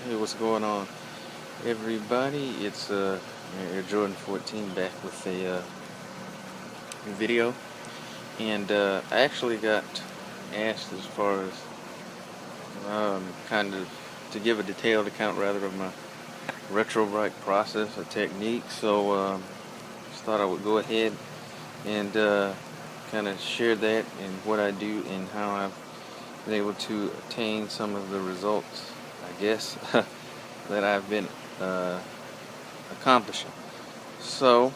Hey, what's going on, everybody? It's Air Jordan 14 back with a video, and I actually got asked as far as kind of to give a detailed account rather of my retrobrite process or technique. So just thought I would go ahead and kind of share that and what I do and how I've been able to attain some of the results, I guess, that I've been uh, accomplishing. So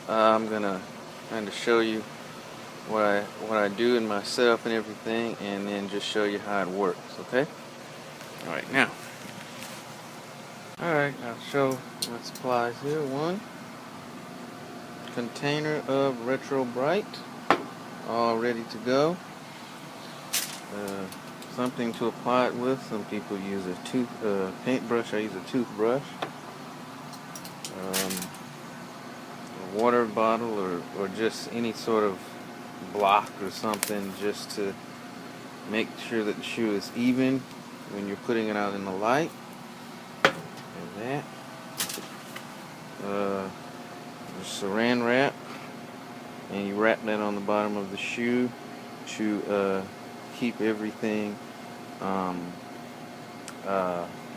I'm gonna kind of show you what I do in myself and everything, and then just show you how it works. Okay. All right. Now. All right. I'll show my supplies here. One container of retrobrite, all ready to go. Something to apply it with. Some people use a paintbrush. I use a toothbrush. A water bottle or just any sort of block or something, just to make sure that the shoe is even when you're putting it out in the light. And that. Saran wrap, and you wrap that on the bottom of the shoe to keep everything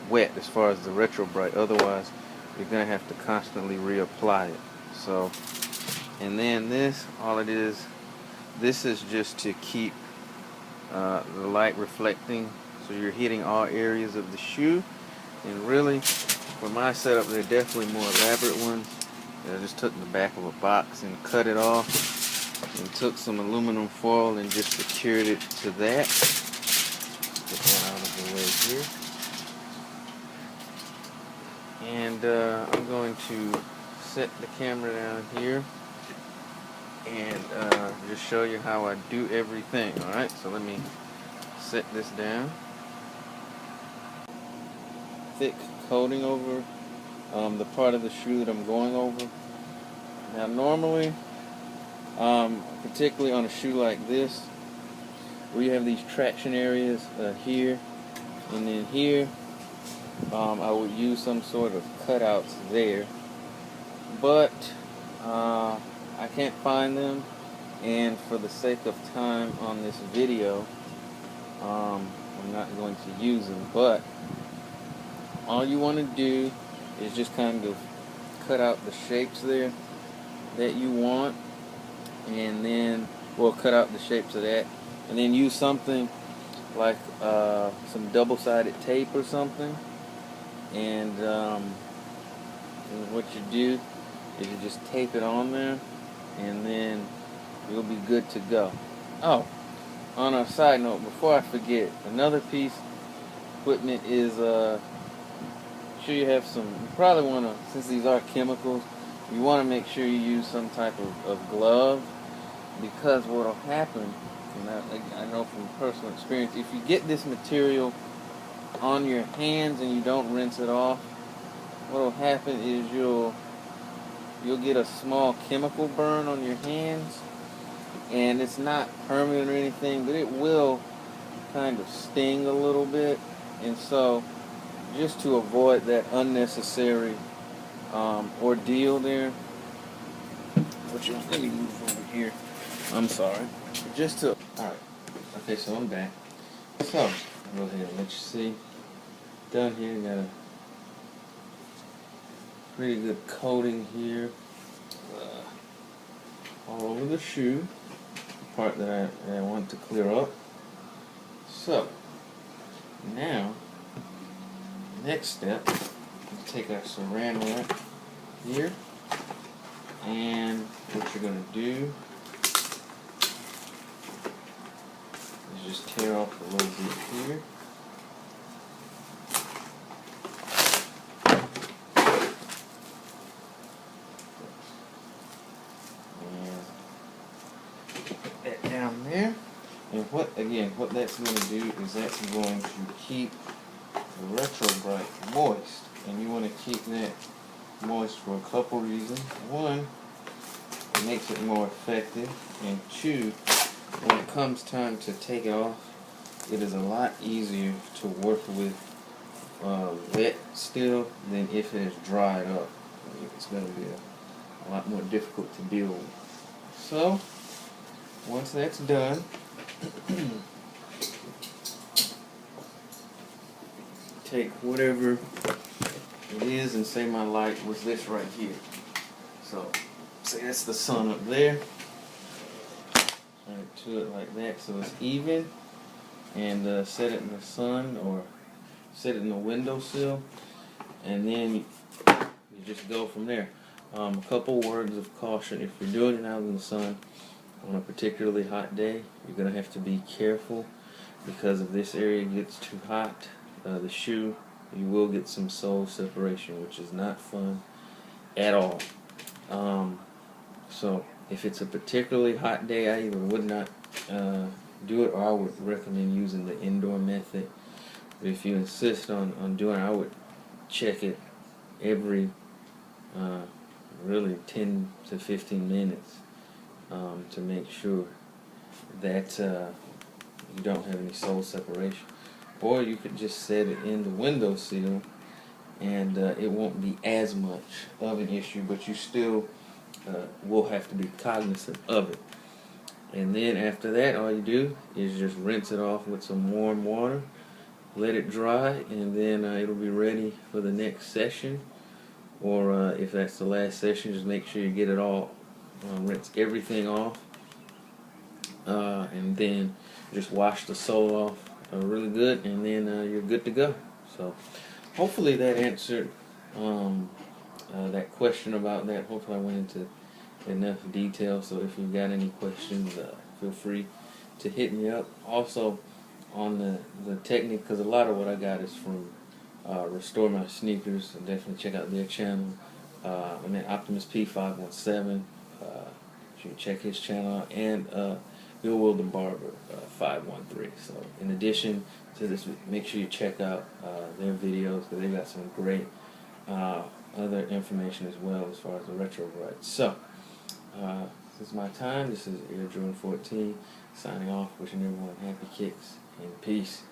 wet as far as the retrobrite. Otherwise, you're gonna have to constantly reapply it. So, and then all it is, this is just to keep the light reflecting, so you're hitting all areas of the shoe. And really, for my setup, there are definitely more elaborate ones. I just took the back of a box and cut it off, and took some aluminum foil and just secured it to that. Get that out of the way here. And I'm going to set the camera down here and just show you how I do everything. Alright, so let me set this down. Thick coating over the part of the shoe that I'm going over. Now normally, particularly on a shoe like this, where you have these traction areas here and then here, I would use some sort of cutouts there, but I can't find them, and for the sake of time on this video, I'm not going to use them. But all you want to do is just kind of cut out the shapes there that you want, and then we'll cut out the shapes of that, and then use something like some double-sided tape or something, and what you do is you just tape it on there, and then you'll be good to go. Oh, on a side note, before I forget, another piece of equipment is sure you have some. You probably want to, since these are chemicals, you want to make sure you use some type of glove, because what will happen, and I know from personal experience, if you get this material on your hands and you don't rinse it off, what will happen is you'll get a small chemical burn on your hands, and it's not permanent or anything, but it will kind of sting a little bit. And so, just to avoid that unnecessary ordeal there, let me move over here. I'm sorry. Alright. Okay, so I'm back. So, I'll go ahead and let you see. Down here, got a pretty good coating here. All over the shoe. The part that I want to clear up. So, now, next step, we take our saran wrap here, and what you're going to do is just tear off a little bit here. And put that down there. And what that's going to do is that's going to keep the retrobrite moist, and you want to keep that moist for a couple reasons. One, it makes it more effective, and two, when it comes time to take it off, it is a lot easier to work with wet still than if it has dried up. It's going to be a lot more difficult to deal with. So, once that's done, take whatever it is and say my light was this right here. So, say that's the sun up there. Right to it like that so it's even, and set it in the sun or set it in the windowsill, and then you just go from there. A couple words of caution: if you're doing it out in the sun on a particularly hot day, you're going to have to be careful, because if this area gets too hot, the shoe, you will get some sole separation, which is not fun at all. So if it's a particularly hot day, I either would not do it, or I would recommend using the indoor method. But if you insist on doing it, I would check it every really 10 to 15 minutes to make sure that you don't have any sole separation. Or you could just set it in the windowsill, and it won't be as much of an issue, but you still will have to be cognizant of it. And then after that, all you do is just rinse it off with some warm water, let it dry, and then it'll be ready for the next session. Or if that's the last session, just make sure you get it all, rinse everything off, and then just wash the sole off really good, and then you're good to go. So hopefully that answered that question about that. Hopefully I went into enough detail. So if you've got any questions, feel free to hit me up. Also on the technique, because a lot of what I got is from Restore My Sneakers, so definitely check out their channel. And then Optimus P517, you can check his channel out, and Bill Will the Barber 513. So in addition to this, make sure you check out their videos, because they've got some great other information as well as far as the retrobrite. So this is my time. This is Air Jordan 14 signing off, wishing everyone happy kicks and peace.